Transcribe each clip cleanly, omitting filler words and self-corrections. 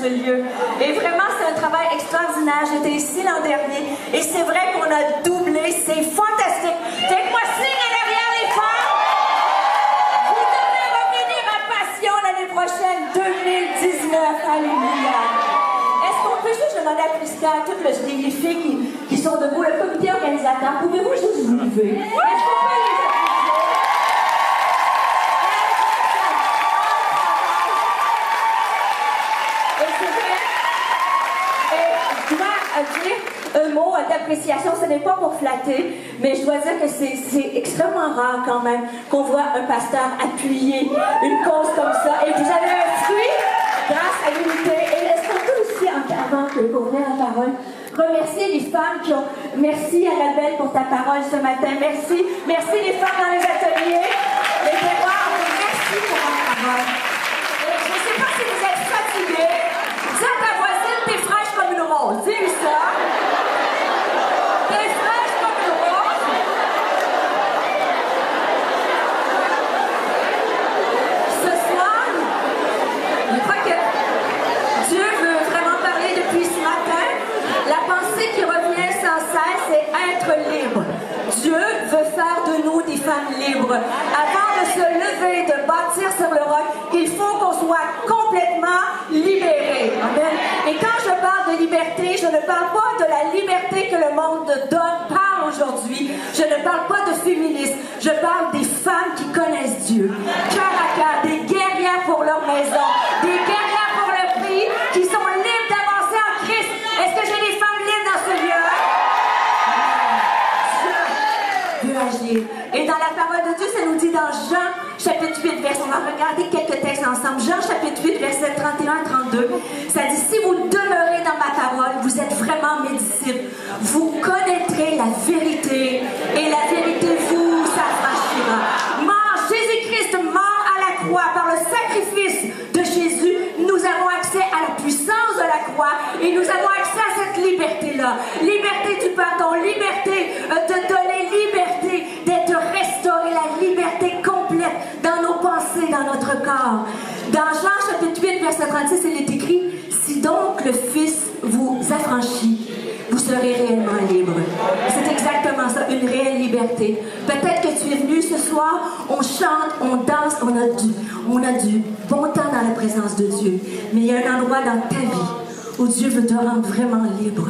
ce lieu. Et vraiment, c'est un travail extraordinaire. J'étais ici l'an dernier et c'est vrai qu'on a doublé. C'est fantastique. Faites-moi signe en arrière, les femmes. Vous devez revenir à Passion l'année prochaine, 2019. Alléluia. Est-ce qu'on peut juste demander à Christian, toutes les filles qui sont debout, le comité organisateur, pouvez-vous juste vous lever? Est-ce qu'on peut les applaudir? Dire un mot d'appréciation, ce n'est pas pour flatter, mais je dois dire que c'est extrêmement rare quand même qu'on voit un pasteur appuyer une cause comme ça. Et vous avez un fruit grâce à l'unité. Et est-ce qu'on peut aussi, avant que vous ouvriez la parole, remercier les femmes qui ont... Merci Annabelle pour ta parole ce matin. Merci. Merci les femmes dans les ateliers. Les terroirs, merci pour votre parole. Je ne sais pas si vous êtes fatigués. Dis à ta voisine, t'es fraîche comme une rose. Dis ça. T'es fraîche comme une rose. Ce soir, je crois que Dieu veut vraiment parler depuis ce matin. La pensée qui revient sans cesse, c'est être libre. Dieu veut faire de nous des femmes libres. Avant de se lever, de bâtir sur le roc, il faut qu'on soit complètement libérés. Amen. Et quand je parle de liberté, je ne parle pas de la liberté que le monde parle aujourd'hui. Je ne parle pas de féminisme. Je parle des femmes qui connaissent Dieu. Cœur à cœur, des guerrières pour leur maison, des guerrières pour le prix, qui sont libres d'avancer en Christ. Est-ce que j'ai des femmes libres dans ce lieu? Dieu veut agir. Et dans la parole de Dieu, ça nous dit dans Jean, chapitre 8, verset, on va regarder quelques textes ensemble. Jean, chapitre 8, verset 31-32, ça dit, si vous demeurez dans ma parole, vous êtes vraiment mes disciples. Vous connaîtrez la vérité et la vérité vous affranchira. Jésus-Christ mort à la croix par le sacrifice de Jésus, nous avons accès à la puissance de la croix et nous avons accès à cette liberté-là. Liberté du pardon, liberté de donner, liberté d'être restauré, la liberté complète dans nos pensées, dans notre corps. Dans Jean chapitre 8, verset 36, il est écrit, si donc le Fils vous affranchit, vous serez réellement libre. C'est exactement ça, une réelle liberté. Peut-être que tu es venu ce soir, on chante, on danse, on a du bon temps dans la présence de Dieu. Mais il y a un endroit dans ta vie où Dieu veut te rendre vraiment libre.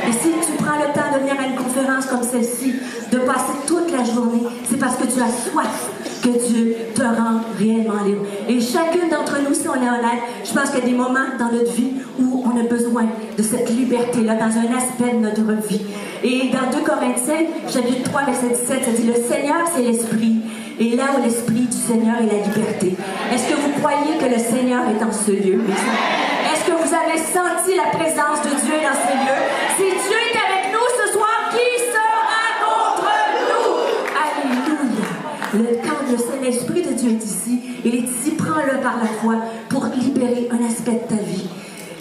Et si tu prends le temps de venir à une conférence comme celle-ci, de passer toute la journée, c'est parce que tu as soif que Dieu te rend réellement libre. Et chacune d'entre nous, si on est honnête, je pense qu'il y a des moments dans notre vie où on a besoin de cette liberté-là, dans un aspect de notre vie. Et dans 2 Corinthiens, chapitre 3, verset 17, ça dit, le Seigneur, c'est l'Esprit. Et là où l'Esprit du Seigneur est la liberté. Est-ce que vous croyez que le Seigneur est dans ce lieu? Est-ce que vous avez senti la présence de Dieu dans ce lieu? Si Dieu est avec nous ce soir, qui sera contre nous? Alléluia! Quand le Saint-Esprit de Dieu est ici, il est ici, prends-le par la foi pour libérer un aspect de ta vie.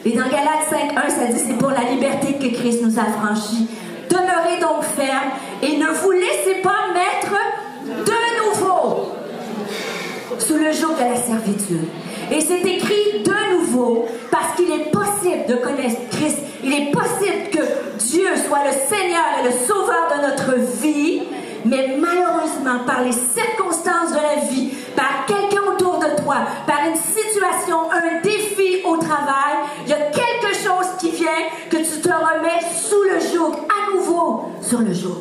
Et dans Galates 5.1, ça dit, c'est pour la liberté que Christ nous a franchis. Demeurez donc fermes et ne vous laissez pas mettre de nouveau sous le joug de la servitude. Et c'est écrit de nouveau parce qu'il est possible de connaître Christ. Il est possible que Dieu soit le Seigneur et le Sauveur de notre vie, mais malheureusement, par les circonstances de la vie, par quelqu'un autour de toi, par une situation, un défi au travail, il y a quelque chose qui vient que tu te remets sous le joug, à nouveau sur le joug.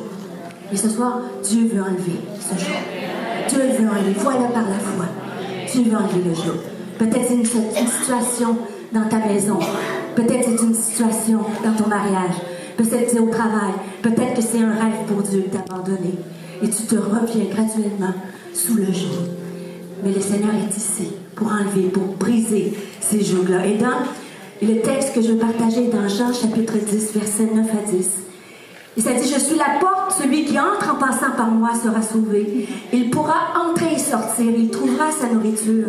Et ce soir, Dieu veut enlever ce joug. Dieu veut enlever, voilà par la foi. Dieu veut enlever le joug. Peut-être c'est une situation dans ta maison. Peut-être c'est une situation dans ton mariage. Peut-être c'est au travail. Peut-être que c'est un rêve pour Dieu de t'abandonner. Et tu te reviens graduellement sous le joug. Mais le Seigneur est ici pour enlever, pour briser ces jougs-là. Et dans le texte que je veux partager dans Jean chapitre 10, versets 9 à 10, et ça dit, je suis la porte, celui qui entre en passant par moi sera sauvé. Il pourra entrer et sortir, il trouvera sa nourriture.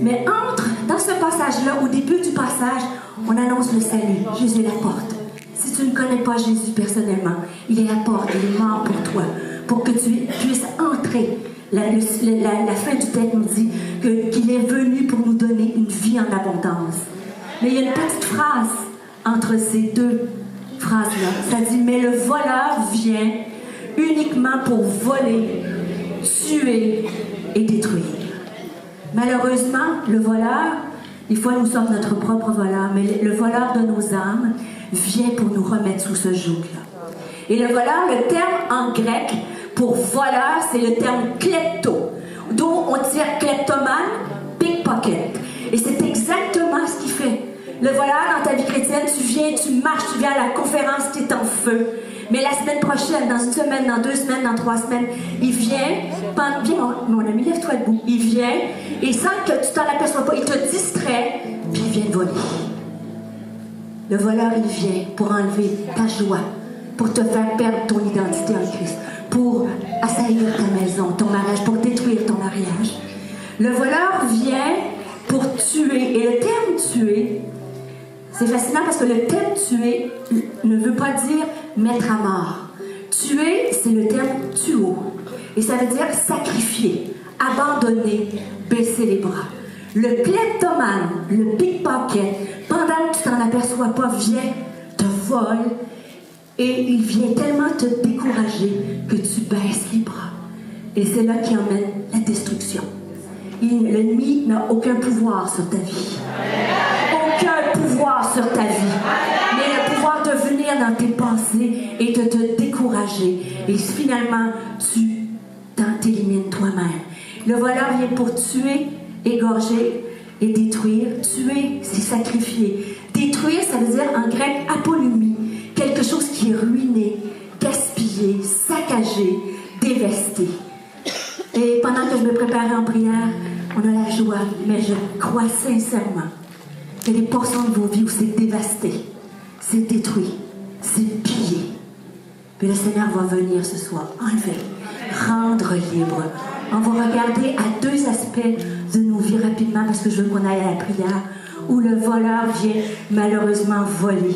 Mais entre dans ce passage-là, au début du passage, on annonce le salut. Jésus est la porte. Si tu ne connais pas Jésus personnellement, il est la porte, il est mort pour toi, pour que tu puisses entrer. La fin du texte nous dit qu'il est venu pour nous donner une vie en abondance. Mais il y a une petite phrase entre ces deux phrases-là. Ça dit, mais le voleur vient uniquement pour voler, tuer et détruire. Malheureusement, le voleur, des fois nous sommes notre propre voleur, mais le voleur de nos âmes vient pour nous remettre sous ce joug-là. Et le voleur, le terme en grec pour voleur, c'est le terme klepto, d'où on tire kleptomane, pickpocket. Et c'est exactement ce qu'il fait. Le voleur, dans ta vie chrétienne, tu viens, tu marches, tu viens à la conférence, tu es en feu. Mais la semaine prochaine, dans une semaine, dans 2 semaines, dans 3 semaines, il vient, viens mon ami, lève-toi debout. Il vient, et sans que tu t'en aperçois pas, il te distrait, puis il vient te voler. Le voleur, il vient pour enlever ta joie, pour te faire perdre ton identité en Christ, pour assaillir ta maison, ton mariage, pour détruire ton mariage. Le voleur vient pour tuer, et le terme tuer, c'est fascinant parce que le terme tuer ne veut pas dire mettre à mort. Tuer, c'est le terme tuo. Et ça veut dire sacrifier, abandonner, baisser les bras. Le kleptomane, le pickpocket, pendant que tu t'en aperçois pas, vient, te vole, et il vient tellement te décourager que tu baisses les bras. Et c'est là qui emmène la destruction. L'ennemi n'a aucun pouvoir sur ta vie. Aucun pouvoir sur ta vie. Mais le pouvoir de venir dans tes pensées et de te décourager. Et finalement, tu t'élimines toi-même. Le voleur vient pour tuer, égorger et détruire. Tuer, c'est sacrifier. Détruire, ça veut dire en grec apolumie. Quelque chose qui est ruiné, gaspillé, saccagé, dévasté. Et pendant que je me préparais en prière, on a la joie, mais je crois sincèrement qu'il y a des portions de vos vies où c'est dévasté, c'est détruit, c'est pillé. Puis le Seigneur va venir ce soir, enlever, rendre libre. On va regarder à 2 aspects de nos vies rapidement, parce que je veux qu'on aille à la prière, où le voleur vient malheureusement voler.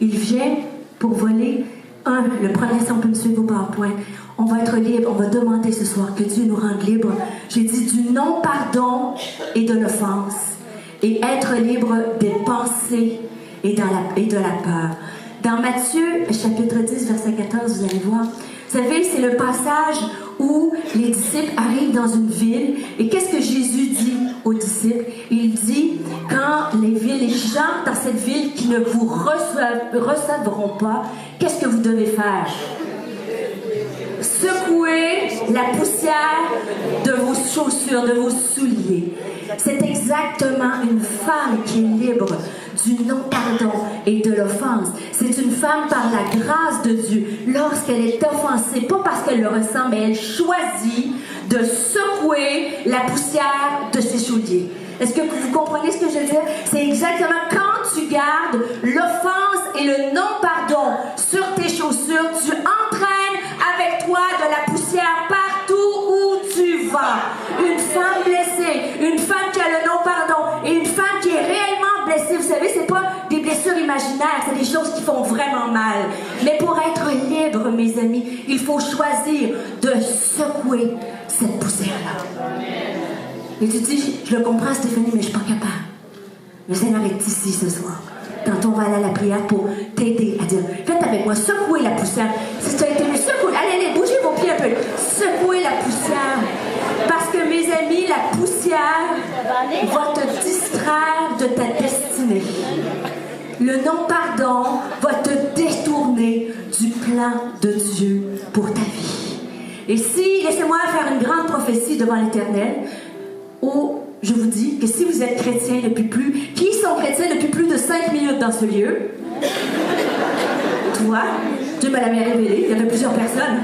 Il vient pour voler. Le premier, si on peut me suivre au PowerPoint, on va être libre, on va demander ce soir que Dieu nous rende libre. J'ai dit du non-pardon et de l'offense. Et être libre des pensées et de la peur. Dans Matthieu, chapitre 10, verset 14, vous allez voir, vous savez, c'est le passage où les disciples arrivent dans une ville. Et qu'est-ce que Jésus dit aux disciples? Il dit, quand les gens dans cette ville qui ne vous recevront pas, qu'est-ce que vous devez faire? Secouer la poussière de vos chaussures, de vos souliers. C'est exactement une femme qui est libre du non-pardon et de l'offense. C'est une femme par la grâce de Dieu. Lorsqu'elle est offensée, pas parce qu'elle le ressent, mais elle choisit de secouer la poussière de ses souliers. Est-ce que vous comprenez ce que je veux dire? C'est exactement quand tu gardes l'offense et le non-pardon sur tes chaussures, tu entraînes avec toi de la poussière partout où tu vas. Une femme blessée, une femme qui a le non-pardon et une femme qui est réellement blessée. Vous savez, c'est pas des blessures imaginaires, c'est des choses qui font vraiment mal. Mais pour être libre, mes amis, il faut choisir de secouer cette poussière-là. Et tu dis, je le comprends Stéphanie, mais je ne suis pas capable. Le Seigneur est ici ce soir. Quand on va aller à la prière pour t'aider à dire, faites avec moi, secouez la poussière. Si tu as été mieux, secouez, allez, bougez vos pieds un peu. Secouez la poussière. Parce que mes amis, la poussière va te distraire de ta destinée. Le non-pardon va te détourner du plan de Dieu pour ta vie. Et si, laissez-moi faire une grande prophétie devant l'Éternel, où je vous dis que si vous êtes chrétien depuis plus... Qui sont chrétiens depuis plus de 5 minutes dans ce lieu? Toi, Dieu me l'avait révélé, il y avait plusieurs personnes.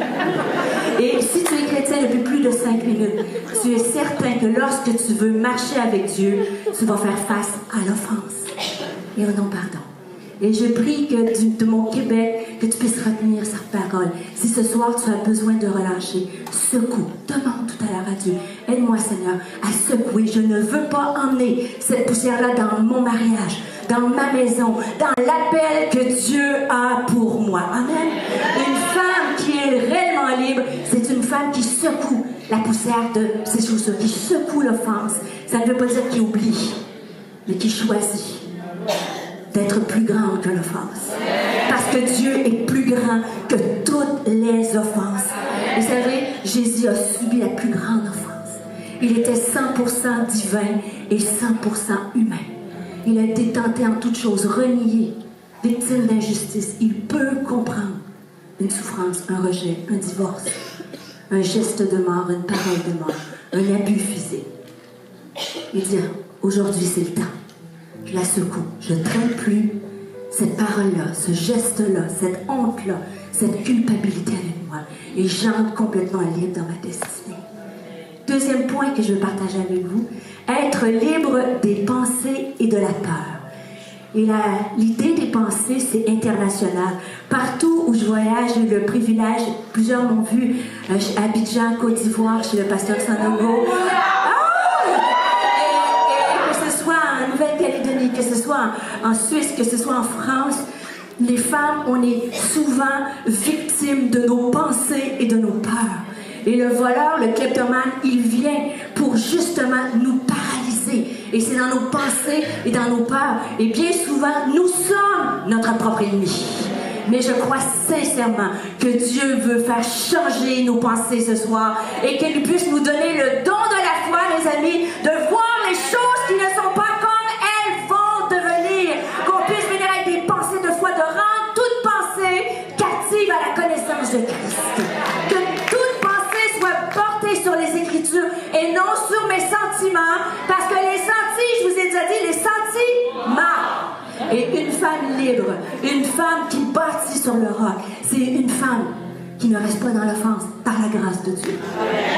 Et si tu es chrétien depuis plus de 5 minutes, tu es certain que lorsque tu veux marcher avec Dieu, tu vas faire face à l'offense et au non-pardon. Et je prie que de mon Québec, que tu puisses retenir sa parole. Si ce soir tu as besoin de relâcher, secoue, demande tout à l'heure à Dieu. Aide-moi Seigneur à secouer. Je ne veux pas emmener cette poussière-là dans mon mariage, dans ma maison, dans l'appel que Dieu a pour moi. Amen. Une femme qui est réellement libre, c'est une femme qui secoue la poussière de ses chaussures, qui secoue l'offense. Ça ne veut pas dire qu'il oublie, mais qui choisit d'être plus grande que l'offense. Parce que Dieu est plus grand que toutes les offenses. Vous savez, Jésus a subi la plus grande offense. Il était 100% divin et 100% humain. Il a été tenté en toutes choses, renié, victime d'injustice. Il peut comprendre une souffrance, un rejet, un divorce, un geste de mort, une parole de mort, un abus physique. Et dire, aujourd'hui c'est le temps. Je la secoue. Je ne traîne plus cette parole-là, ce geste-là, cette honte-là, cette culpabilité avec moi. Et j'entre complètement libre dans ma destinée. Deuxième point que je veux partager avec vous, être libre des pensées et de la peur. Et l'idée des pensées, c'est international. Partout où je voyage, j'ai eu le privilège, plusieurs m'ont vu, à Abidjan, Côte d'Ivoire, chez le pasteur Sanogo. Que ce soit en Nouvelle-Calédonie, que ce soit en Suisse, que ce soit en France, les femmes, on est souvent victimes de nos pensées et de nos peurs. Et le voleur, le kleptomane, il vient pour justement nous paralyser. Et c'est dans nos pensées et dans nos peurs. Et bien souvent, nous sommes notre propre ennemi. Mais je crois sincèrement que Dieu veut faire changer nos pensées ce soir et qu'il puisse nous donner le don de la foi, mes amis, de voir les choses qui ne sont pas comme elles vont devenir. Qu'on puisse venir avec des pensées de foi, de rendre toute pensée captive à la connaissance de Christ. Que toute pensée soit portée sur les Écritures et non sur mes sentiments, parce que les sentis, je vous ai déjà dit, les sentiments. Et une femme libre, une femme qui bâtit sur le roc, c'est une femme qui ne reste pas dans l'offense par la grâce de Dieu.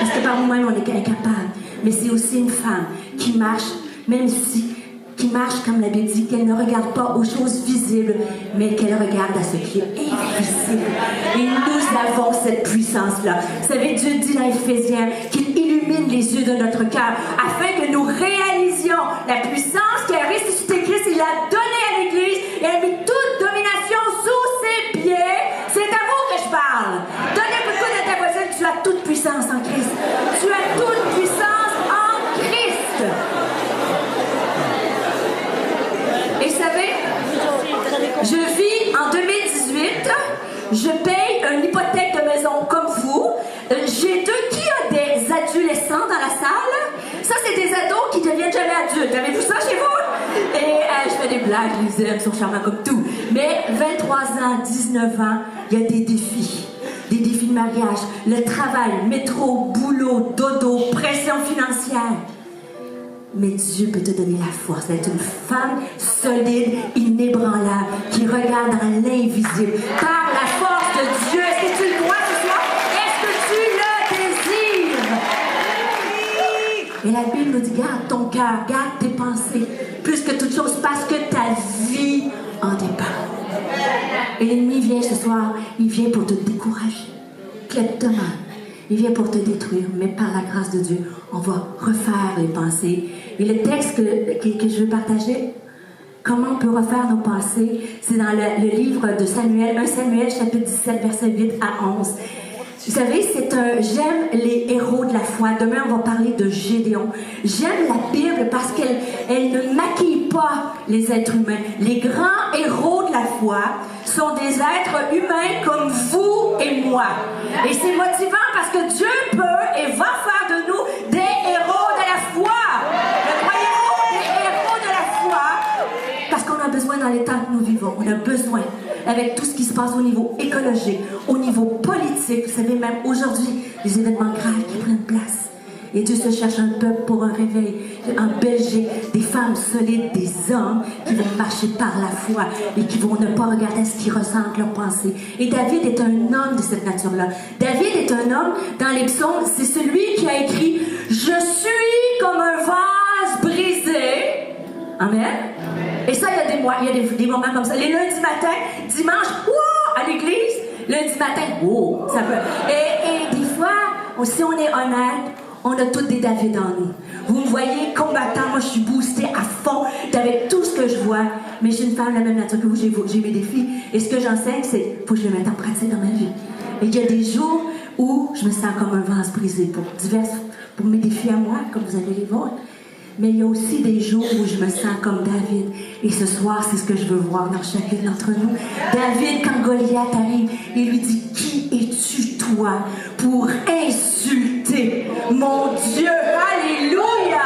Parce que par nous-mêmes, on est incapable. Mais c'est aussi une femme qui marche, même si, qui marche comme la Bible dit, qu'elle ne regarde pas aux choses visibles, mais qu'elle regarde à ce qui est invisible. Et nous avons cette puissance-là. Vous savez, Dieu dit dans Éphésiens qu'il illumine les yeux de notre cœur afin que nous réalisions la puissance qui a ressuscité Christ. Il l'a donné à l'Église et a mis toute domination sous ses pieds. C'est à vous que je parle. Donnez un coup de coude à ta voisine. Tu as toute puissance en Christ. Tu as toute puissance en Christ. Et vous savez, je vis en 2018, je paye une hypothèque de maison comme vous. J'ai qui a des adolescents dans la salle? Ça, c'est des ados qui deviennent jamais adultes. Avez-vous ça chez vous? Et je fais des blagues, je les aime, ils sont charmants comme tout. Mais 23 ans, 19 ans, il y a des défis. Des défis de mariage, le travail, métro, boulot, dodo, pression financière. Mais Dieu peut te donner la force d'être une femme solide, inébranlable, qui regarde dans l'invisible. Par la force de Dieu, est-ce que tu le crois ce soir? Est-ce que tu le désires? Et la Bible nous dit, garde ton cœur, garde tes pensées, plus que toute chose, parce que ta vie en dépend. Et l'ennemi vient ce soir, il vient pour te décourager. Kleptomane. Il vient pour te détruire, mais par la grâce de Dieu, on va refaire les pensées. Et le texte que je veux partager, comment on peut refaire nos pensées, c'est dans le livre de Samuel, 1 Samuel, chapitre 17, verset 8 à 11. Vous savez, j'aime les héros de la foi. Demain, on va parler de Gédéon. J'aime la Bible parce qu'elle ne maquille pas les êtres humains. Les grands héros de la foi sont des êtres humains comme vous et moi. Et c'est motivant parce que Dieu peut et va faire de nous des héros de la foi. Le croyez-vous, des héros de la foi? Parce qu'on a besoin dans les temps que nous vivons. On a besoin, avec tout ce qui se passe au niveau écologique, au niveau politique. Vous savez, même aujourd'hui, les événements graves qui prennent place. Et Dieu se cherche un peuple pour un réveil. En Belgique, des femmes solides, des hommes qui vont marcher par la foi et qui vont ne pas regarder ce qu'ils ressentent, leurs pensées. Et David est un homme de cette nature-là. David est un homme, dans les psaumes, c'est celui qui a écrit « Je suis comme un vase brisé. » Amen. Et ça, il y a des moments comme ça. Les lundis matin, dimanche, wow, à l'église, lundi matin, wow, ça peut. Et des fois, si on est honnête, on a tous des David en nous. Vous me voyez combattant, moi je suis boostée à fond avec tout ce que je vois. Mais j'ai une femme de la même nature que vous, j'ai mes défis. Et ce que j'enseigne, c'est faut que je les mette en pratique dans ma vie. Et il y a des jours où je me sens comme un vase brisé pour mes défis à moi, comme vous avez les vôtres. Mais il y a aussi des jours où je me sens comme David. Et ce soir, c'est ce que je veux voir dans chacun d'entre nous. David, quand Goliath arrive, il lui dit, qui es-tu toi pour insulter mon Dieu? Alléluia!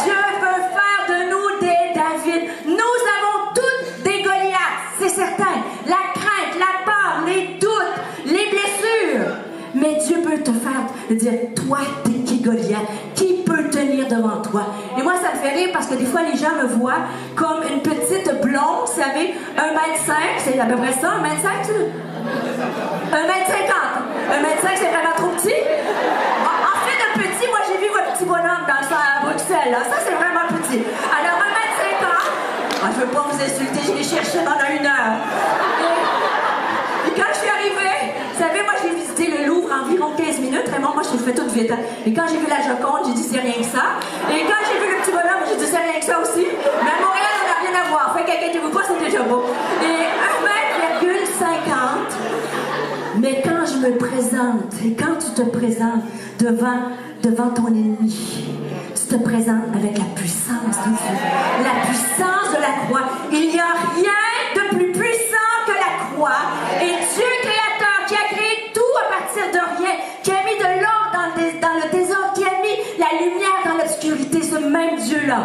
Dieu veut faire de nous des David. Nous avons toutes des Goliaths, c'est certain. La crainte, la peur, les doutes, les blessures. Mais Dieu peut te faire dire, toi, t'es qui Goliath? Qui peut tenir devant toi? Et moi, ça me fait rire parce que des fois, les gens me voient comme une petite blonde, vous savez, 1m5, c'est à peu près ça, 1m5, tu sais? 1m50. 1m5, c'est vraiment trop petit. En fait, de petit, moi, j'ai vu votre petit bonhomme dans ça à Bruxelles, là. Ça, c'est vraiment petit. Alors, 1m50, je veux pas vous insulter, je l'ai cherché pendant 1 heure. Et quand je suis arrivée, vous savez, moi, j'ai visité le Louvre environ 15 minutes. Vraiment, moi, je fais tout vite. Hein. Et quand j'ai vu la Joconde, j'ai dit, c'est rien que ça. Et quand j'ai vu le petit bonhomme, j'ai dit, c'est rien que ça aussi. Mais à Montréal, on n'a rien à voir. Fait qu'inquiétez-vous pas, c'est déjà beau. Et 1m50. Mais quand je me présente, et quand tu te présentes devant ton ennemi, tu te présentes avec la puissance de Dieu. La puissance de la croix. Il n'y a rien de plus puissant que la croix. Et Dieu créateur qui a créé tout à partir de rien, qui a mis de l'ordre dans le désordre, qui a mis la lumière dans l'obscurité, ce même Dieu-là,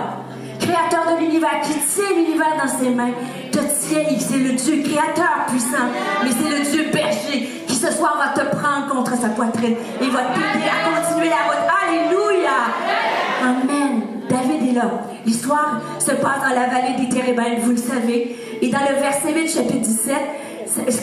créateur de l'univers, qui tient l'univers dans ses mains, te tient. C'est le Dieu créateur puissant, mais c'est le Dieu berger qui ce soir va te prendre contre sa poitrine et va t'aider à continuer la route. Alléluia! Amen. David est là. L'histoire se passe dans la vallée des Térébintes, vous le savez. Et dans le verset 8, chapitre 17,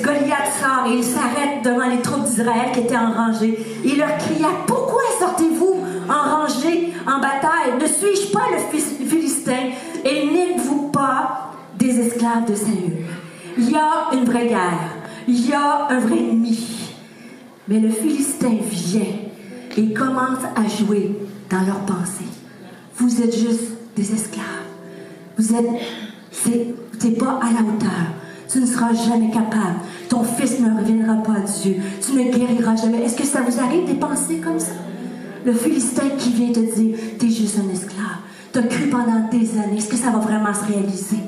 Goliath sort et il s'arrête devant les troupes d'Israël qui étaient en rangée. Il leur cria, pourquoi sortez-vous en rangée, en bataille? Ne suis-je pas le Philistin? Et n'êtes-vous pas des esclaves de Saül? Il y a une vraie guerre. Il y a un vrai ennemi. Mais le Philistin vient et commence à jouer dans leurs pensées. Vous êtes juste des esclaves. T'es pas à la hauteur. Tu ne seras jamais capable. Ton fils ne reviendra pas à Dieu. Tu ne guériras jamais. Est-ce que ça vous arrive des pensées comme ça? Le Philistin qui vient te dire, t'es juste un esclave. T'as cru pendant des années. Est-ce que ça va vraiment se réaliser?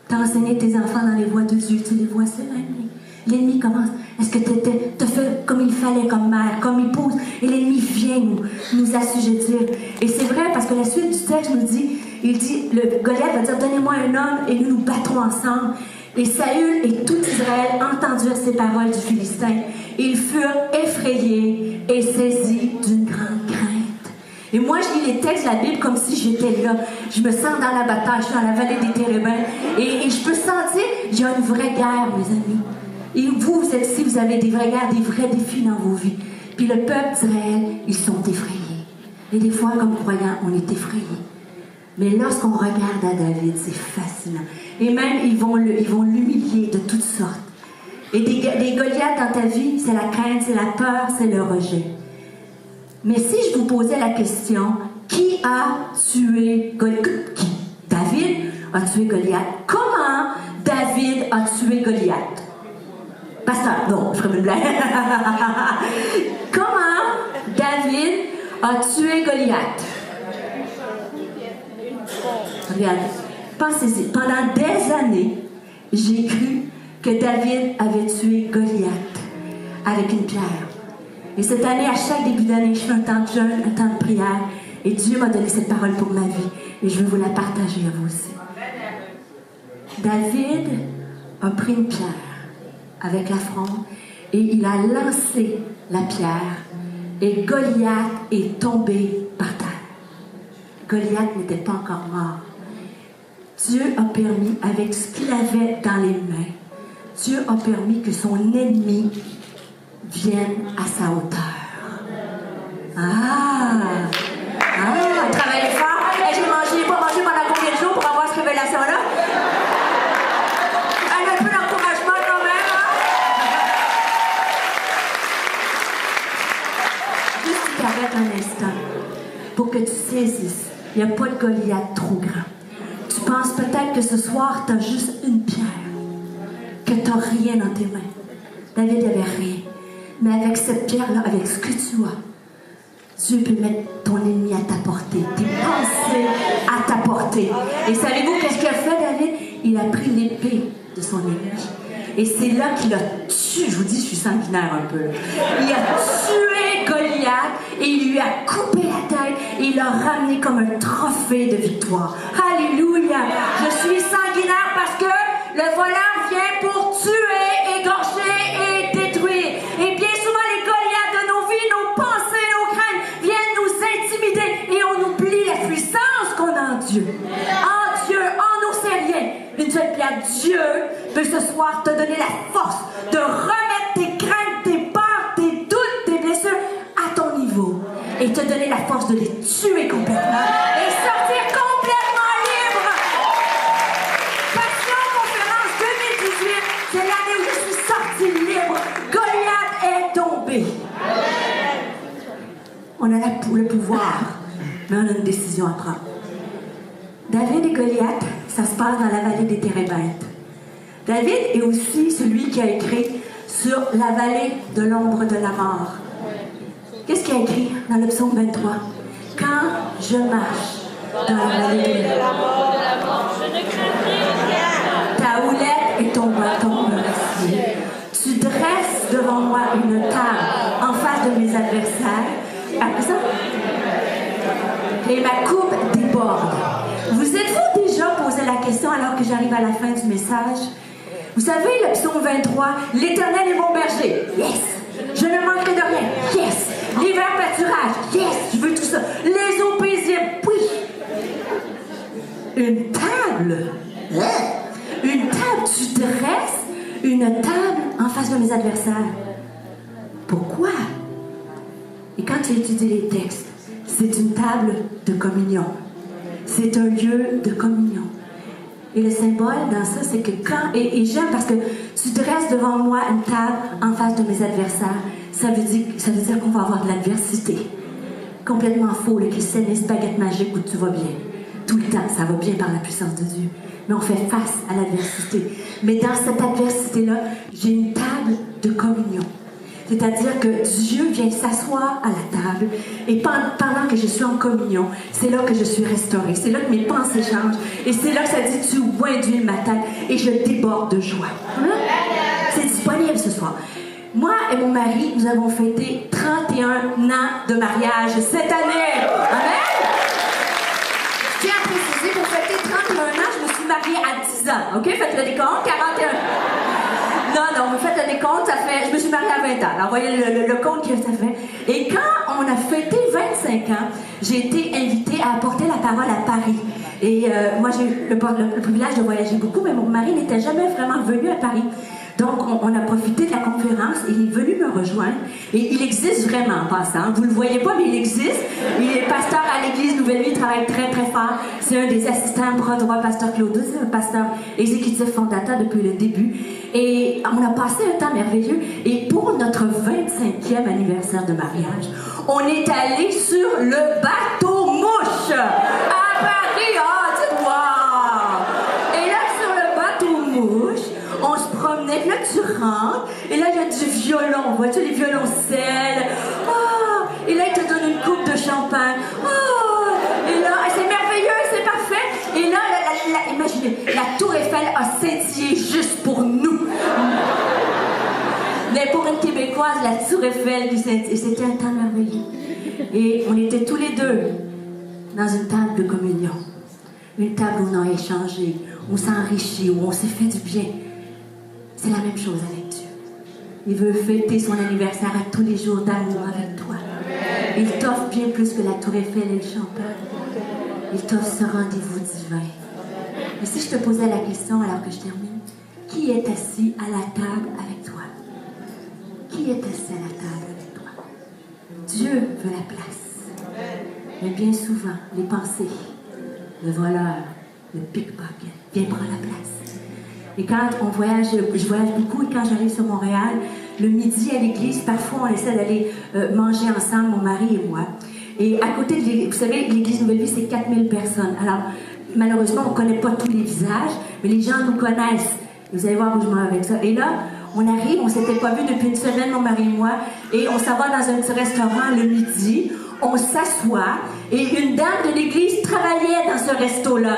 T'as enseigné tes enfants dans les voies de Dieu. Tu les vois, c'est l'ennemi. L'ennemi commence. Est-ce que t'as fait comme il fallait, comme mère, comme épouse? Et l'ennemi vient nous assujettir. Et c'est vrai, parce que la suite du texte nous dit, le Goliath va dire, donnez-moi un homme et nous nous battrons ensemble. Et Saül et tout Israël entendirent ces paroles du Philistin. Ils furent effrayés et saisis d'une grande crainte. Et moi, je lis les textes de la Bible comme si j'étais là. Je me sens dans la bataille, je suis dans la vallée des Térébintes. Et je peux sentir, il y a une vraie guerre, mes amis. Et vous êtes ici, vous avez des vraies guerres, des vrais défis dans vos vies. Puis le peuple d'Israël, ils sont effrayés. Et des fois, comme croyants, on est effrayés. Mais lorsqu'on regarde à David, c'est fascinant. Et même, ils vont l'humilier de toutes sortes. Et des Goliaths dans ta vie, c'est la crainte, c'est la peur, c'est le rejet. Mais si je vous posais la question, qui a tué Goliath? Qui? David a tué Goliath. Comment David a tué Goliath? Pasteur, non, je ferai une blague. Comment David a tué Goliath? Regardez, pensez-y. Pendant des années, j'ai cru que David avait tué Goliath avec une pierre. Et cette année, à chaque début d'année, je fais un temps de jeûne, un temps de prière. Et Dieu m'a donné cette parole pour ma vie. Et je veux vous la partager à vous aussi. David a pris une pierre avec la fronde et il a lancé la pierre. Et Goliath est tombé par terre. Goliath n'était pas encore mort. Dieu a permis, avec ce qu'il avait dans les mains, Dieu a permis que son ennemi vienne à sa hauteur. Travaillez fort. J'ai pas mangé pendant combien de jours pour avoir cette révélation-là? Un peu d'encouragement quand même, hein? Juste tu t'arrêtes un instant pour que tu saisisses. Il n'y a pas de Goliath trop grand. Tu penses peut-être que ce soir, tu as juste une pierre, que tu n'as rien dans tes mains. David n'avait rien. Mais avec cette pierre-là, avec ce que tu as, Dieu peut mettre ton ennemi à ta portée, tes pensées à ta portée. Et savez-vous qu'est-ce qu'il a fait, David? Il a pris l'épée de son ennemi. Et c'est là qu'il a tué, je vous dis, je suis sanguinaire un peu. Il a tué Goliath et il lui a coupé la tête et il l'a ramené comme un trophée de victoire. Alléluia! Je suis sanguinaire parce que le voleur vient pour tuer, égorger et détruire. Et bien souvent, les Goliaths de nos vies, nos pensées, nos craintes viennent nous intimider et on oublie la puissance qu'on a en Dieu. En Dieu, en nous, c'est rien. Une seule pierre, Dieu peut ce soir te donner la force de remettre tes craintes, tes peurs, tes doutes, tes blessures à ton niveau et te donner la force de les tuer complètement et sortir complètement libre. Passion Conférence 2018, c'est l'année où je suis sortie libre. Goliath est tombé. On a le pouvoir, mais on a une décision à prendre. David et Goliath, ça se passe dans la vallée des Térébintes. David est aussi celui qui a écrit sur la vallée de l'ombre de la mort. Qu'est-ce qu'il a écrit dans le psaume 23? Quand je marche dans la vallée de la mort, je ne craindrai rien. Ta houlette et ton bâton me rassurent. Tu dresses devant moi une table en face de mes adversaires. Après ça, et ma coupe déborde. Vous êtes-vous déjà posé la question alors que j'arrive à la fin du message? Vous savez, le psaume 23, l'Éternel est mon berger. Yes! Je ne manquerai de rien. Yes! Les verts pâturages. Yes! Je veux tout ça. Les eaux paisibles. Oui! Une table. Une table. Tu dresses une table en face de mes adversaires. Pourquoi? Et quand tu étudies les textes, c'est une table de communion. C'est un lieu de communion. Et le symbole dans ça, c'est que quand... Et j'aime parce que tu dresses devant moi une table en face de mes adversaires. Ça veut dire qu'on va avoir de l'adversité. Complètement faux, le christianisme, c'est baguette magique où tu vas bien. Tout le temps, ça va bien par la puissance de Dieu. Mais on fait face à l'adversité. Mais dans cette adversité-là, j'ai une table de communion. C'est-à-dire que Dieu vient s'asseoir à la table et pendant que je suis en communion, c'est là que je suis restaurée. C'est là que mes pensées changent. Et c'est là que ça dit, tu oins d'huile ma tête et je déborde de joie. Hein? C'est disponible ce soir. Moi et mon mari, nous avons fêté 31 ans de mariage cette année. Amen? Je tiens à préciser, pour fêter 31 ans, je me suis mariée à 10 ans. OK? Faites le décompte, 41. Non, vous faites le décompte, ça fait... Je me suis mariée à 20 ans. Alors, voyez le compte que ça fait. Et quand on a fêté 25 ans, j'ai été invitée à apporter la parole à Paris. Et moi, j'ai eu le privilège de voyager beaucoup, mais mon mari n'était jamais vraiment venu à Paris. Donc, on a profité de la conférence et il est venu me rejoindre. Et il existe vraiment en passant. Vous ne le voyez pas, mais il existe. Il est pasteur à l'Église Nouvelle-Vie, il travaille très, très fort. C'est un des assistants bras droit, pasteur Claude. C'est un pasteur exécutif fondateur depuis le début. Et on a passé un temps merveilleux. Et pour notre 25e anniversaire de mariage, on est allé sur le bateau mouche à Paris. Ah, dis-moi! Et là, sur le bateau mouche, on se promenait, là tu rentres, et là il y a du violon, vois-tu, les violoncelles. Oh! Et là il te donne une coupe de champagne. Oh! Et là, c'est merveilleux, c'est parfait. Et là, imaginez, la tour Eiffel a scintillé juste pour nous. Mais pour une Québécoise, la tour Eiffel, et c'était un temps merveilleux. Et on était tous les deux dans une table de communion. Une table où on a échangé, où on s'est enrichi, où on s'est fait du bien. C'est la même chose avec Dieu. Il veut fêter son anniversaire à tous les jours d'amour avec toi. Il t'offre bien plus que la tour Eiffel et le champagne. Il t'offre ce rendez-vous divin. Et si je te posais la question alors que je termine, qui est assis à la table avec toi? Qui est assis à la table avec toi? Dieu veut la place. Mais bien souvent, les pensées, le voleur, le pickpocket, viennent prendre la place. Et quand on voyage, je voyage beaucoup, et quand j'arrive sur Montréal, le midi à l'église, parfois on essaie d'aller manger ensemble, mon mari et moi. Et à côté de l'église, vous savez, l'église Nouvelle-Vie, c'est 4000 personnes. Alors, malheureusement, on ne connaît pas tous les visages, mais les gens nous connaissent. Vous allez voir où je m'en vais avec ça. Et là, On arrive, on s'était pas vu depuis une semaine, mon mari et moi, et on s'en va dans un petit restaurant le midi, on s'assoit, et une dame de l'église travaillait dans ce resto-là.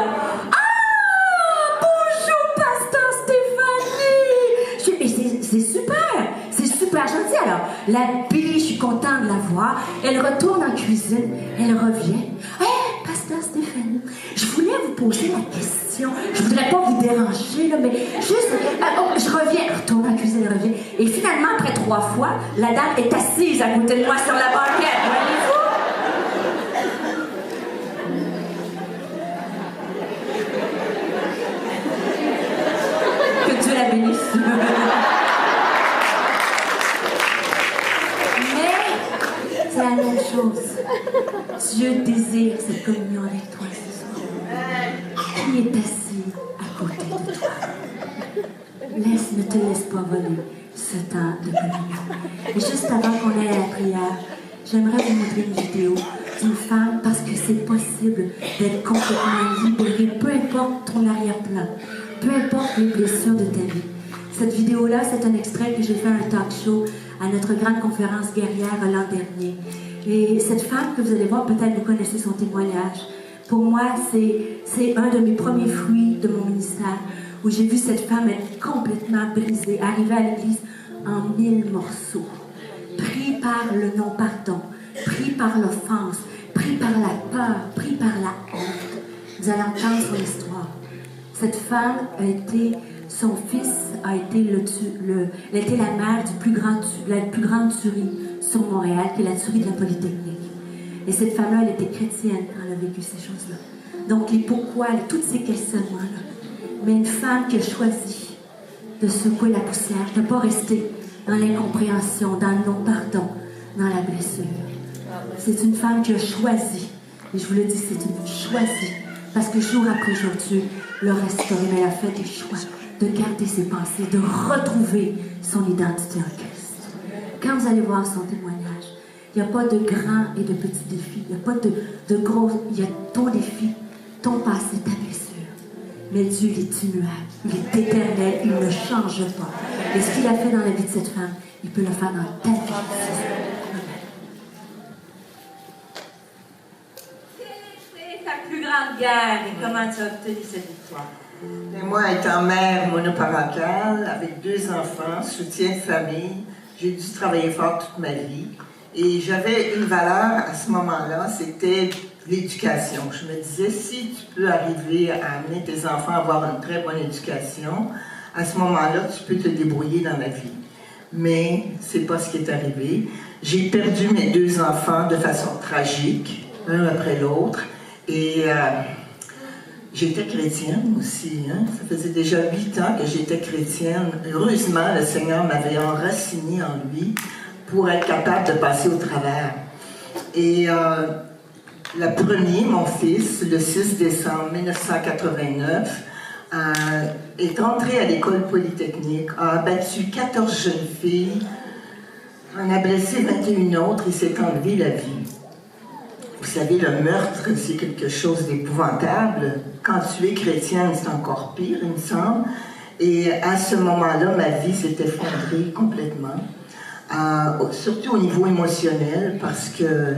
Ah! Bonjour, pasteur Stéphanie! Je dis, mais c'est super gentil. Alors, l'habille, je suis contente de la voir. Elle retourne en cuisine, elle revient. Hey, pasteur Stéphanie, je voulais vous poser la question. Je voudrais pas vous déranger, là, mais juste, je reviens. Elle retourne en cuisine, elle revient. Et finalement, après 3 fois, la dame est assise à côté de moi sur la banquette. Voyez-vous? Que Dieu la bénisse. Mais c'est la même chose. Dieu désire cette communion avec toi ce soir. Qui est assis à côté de toi? Ne te laisse pas voler ce temps de communion. Et juste avant qu'on aille à la prière, j'aimerais vous montrer une vidéo d'une femme parce que c'est possible d'être complètement libérée, peu importe ton arrière-plan, peu importe les blessures de ta vie. Cette vidéo-là, c'est un extrait que j'ai fait à un talk show à notre grande conférence guerrière l'an dernier. Et cette femme que vous allez voir, peut-être vous connaissez son témoignage. Pour moi, c'est un de mes premiers fruits de mon ministère, où j'ai vu cette femme être complètement brisée, arriver à l'église en 1000 morceaux, pris par le non-pardon, pris par l'offense, pris par la peur, pris par la honte. Vous allez entendre son histoire. Cette femme son fils a été elle était la mère la plus grande tuerie sur Montréal, qui est la tuerie de la Polytechnique. Et cette femme-là, elle était chrétienne quand elle a vécu ces choses-là. Donc, les pourquoi, tous ces questionnements-là. Mais une femme qui a choisi de secouer la poussière, de ne pas rester dans l'incompréhension, dans le non-pardon, dans la blessure. C'est une femme qui a choisi, et je vous le dis, c'est une choisie, parce que jour après jour, Dieu l'a restaurée, mais elle a fait des choix de garder ses pensées, de retrouver son identité en Christ. Quand vous allez voir son témoignage, il n'y a pas de grands et de petits défis, il n'y a pas de gros, il y a ton défi, ton passé, ta blessure. Mais Dieu, il est immuable, il est éternel, il ne change pas. Et ce qu'il a fait dans la vie de cette femme, il peut le faire dans ta vie. C'est ta plus grande guerre, et comment tu as obtenu cette victoire? Et moi, étant mère monoparentale, avec 2 enfants, soutien de famille, j'ai dû travailler fort toute ma vie. Et j'avais une valeur à ce moment-là, c'était l'éducation. Je me disais, si tu peux arriver à amener tes enfants à avoir une très bonne éducation, à ce moment-là, tu peux te débrouiller dans la vie. Mais c'est pas ce qui est arrivé. J'ai perdu mes 2 enfants de façon tragique, un après l'autre. Et j'étais chrétienne aussi. Ça faisait déjà 8 ans que j'étais chrétienne. Heureusement, le Seigneur m'avait enraciné en lui pour être capable de passer au travers. Et le premier, mon fils, le 6 décembre 1989, est entré à l'école polytechnique, a abattu 14 jeunes filles, en a blessé 21 autres et s'est enlevé la vie. Vous savez, le meurtre, c'est quelque chose d'épouvantable. Quand tu es chrétienne, c'est encore pire, il me semble. Et à ce moment-là, ma vie s'est effondrée complètement. Surtout au niveau émotionnel, parce que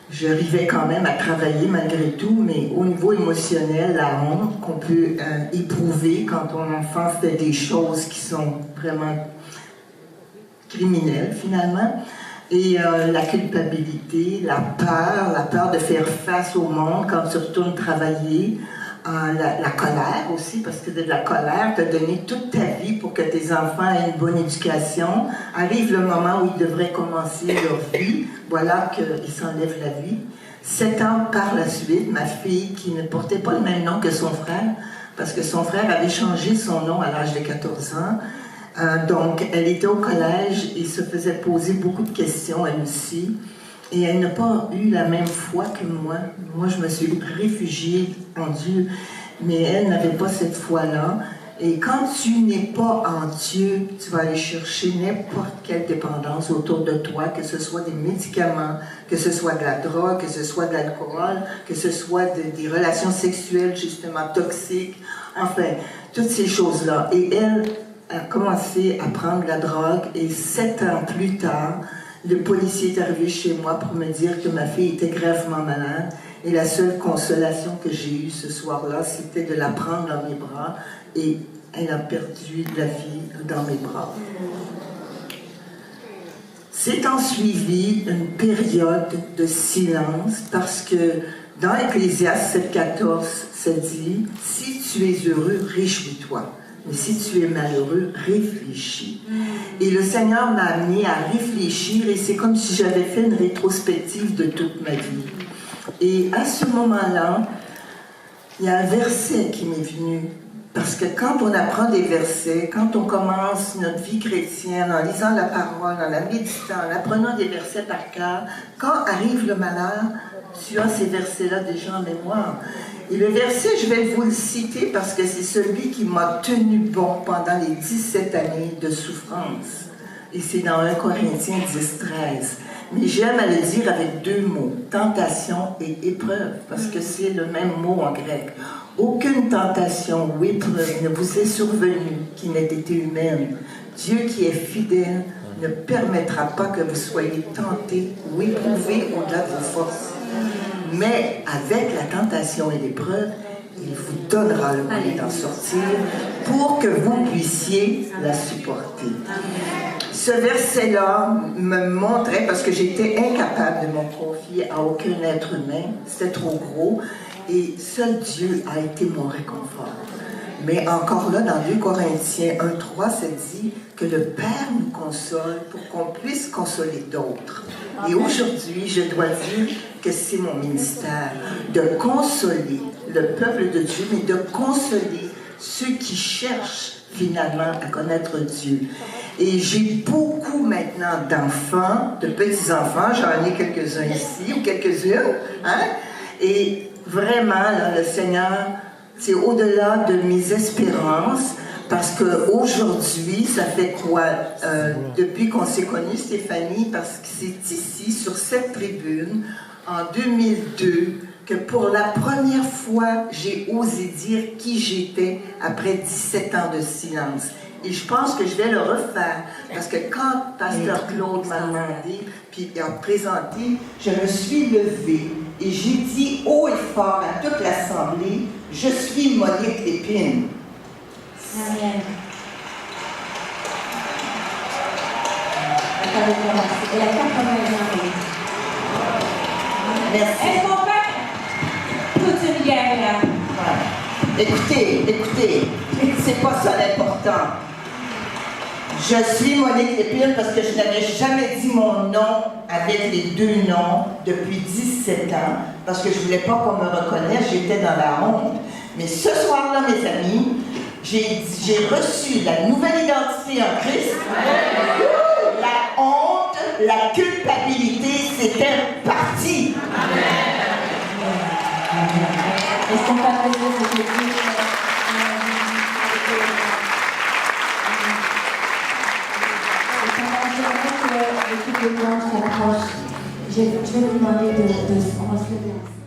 j'arrivais quand même à travailler malgré tout, mais au niveau émotionnel, la honte qu'on peut éprouver quand ton enfant fait des choses qui sont vraiment criminelles finalement, et la culpabilité, la peur de faire face au monde quand tu retournes travailler, la colère aussi, parce que de la colère, tu as donné toute ta vie pour que tes enfants aient une bonne éducation. Arrive le moment où ils devraient commencer leur vie, voilà qu'ils s'enlèvent la vie. 7 ans par la suite, ma fille, qui ne portait pas le même nom que son frère, parce que son frère avait changé son nom à l'âge de 14 ans, donc elle était au collège et se faisait poser beaucoup de questions, elle aussi. Et elle n'a pas eu la même foi que moi. Moi, je me suis réfugiée en Dieu, mais elle n'avait pas cette foi-là. Et quand tu n'es pas en Dieu, tu vas aller chercher n'importe quelle dépendance autour de toi, que ce soit des médicaments, que ce soit de la drogue, que ce soit de l'alcool, que ce soit des relations sexuelles justement toxiques, enfin, toutes ces choses-là. Et elle commencé à prendre la drogue et 7 ans plus tard, le policier est arrivé chez moi pour me dire que ma fille était gravement malade et la seule consolation que j'ai eue ce soir-là, c'était de la prendre dans mes bras et elle a perdu la vie dans mes bras. C'est en suivi une période de silence parce que dans Ecclésiaste 7,14, ça dit « Si tu es heureux, réjouis-toi. Mais si tu es malheureux, réfléchis. » Et le Seigneur m'a amené à réfléchir et c'est comme si j'avais fait une rétrospective de toute ma vie. Et à ce moment-là, il y a un verset qui m'est venu. Parce que quand on apprend des versets, quand on commence notre vie chrétienne en lisant la parole, en la méditant, en apprenant des versets par cœur, quand arrive le malheur, tu as ces versets-là déjà en mémoire. Et le verset, je vais vous le citer parce que c'est celui qui m'a tenu bon pendant les 17 années de souffrance. Et c'est dans 1 Corinthiens 10,13. Mais j'aime à le dire avec 2 mots, tentation et épreuve, parce que c'est le même mot en grec. Aucune tentation ou épreuve ne vous est survenue qui n'ait été humaine. Dieu qui est fidèle ne permettra pas que vous soyez tentés ou éprouvés au-delà de vos forces. Mais avec la tentation et l'épreuve, il vous donnera le moyen d'en sortir pour que vous puissiez la supporter. Ce verset-là me montrait, parce que j'étais incapable de m'en confier à aucun être humain, c'était trop gros, et seul Dieu a été mon réconfort. Mais encore là, dans 2 Corinthiens 1,3, ça dit que le Père nous console pour qu'on puisse consoler d'autres. Et aujourd'hui, je dois dire que c'est mon ministère, de consoler le peuple de Dieu, mais de consoler ceux qui cherchent finalement à connaître Dieu. Et j'ai beaucoup maintenant d'enfants, de petits-enfants, j'en ai quelques-uns ici, ou quelques-unes, hein? Et vraiment, là, le Seigneur, c'est au-delà de mes espérances, parce qu'aujourd'hui, ça fait quoi? Depuis qu'on s'est connus, Stéphanie, parce que c'est ici, sur cette tribune, en 2002, que pour la première fois, j'ai osé dire qui j'étais après 17 ans de silence. Et je pense que je vais le refaire, parce que quand Pasteur Claude m'a demandé, puis il a présenté, je me suis levée et j'ai dit haut et fort à toute l'Assemblée, « Je suis Monique Lépine. » Amen. Elle a 80 ans. Merci. Est-ce qu'on peut toute une guerre là? Écoutez, c'est pas ça l'important. Je suis Monique Lépine parce que je n'avais jamais dit mon nom avec les 2 noms depuis 17 ans, parce que je ne voulais pas qu'on me reconnaisse, j'étais dans la honte. Mais ce soir-là, mes amis, j'ai reçu la nouvelle identité en Christ. La honte, la culpabilité, c'était parti. Est-ce qu'on peut applaudir cette église? L'équipe de blanche s'approche. Je vais vous demander on va se lever ensemble.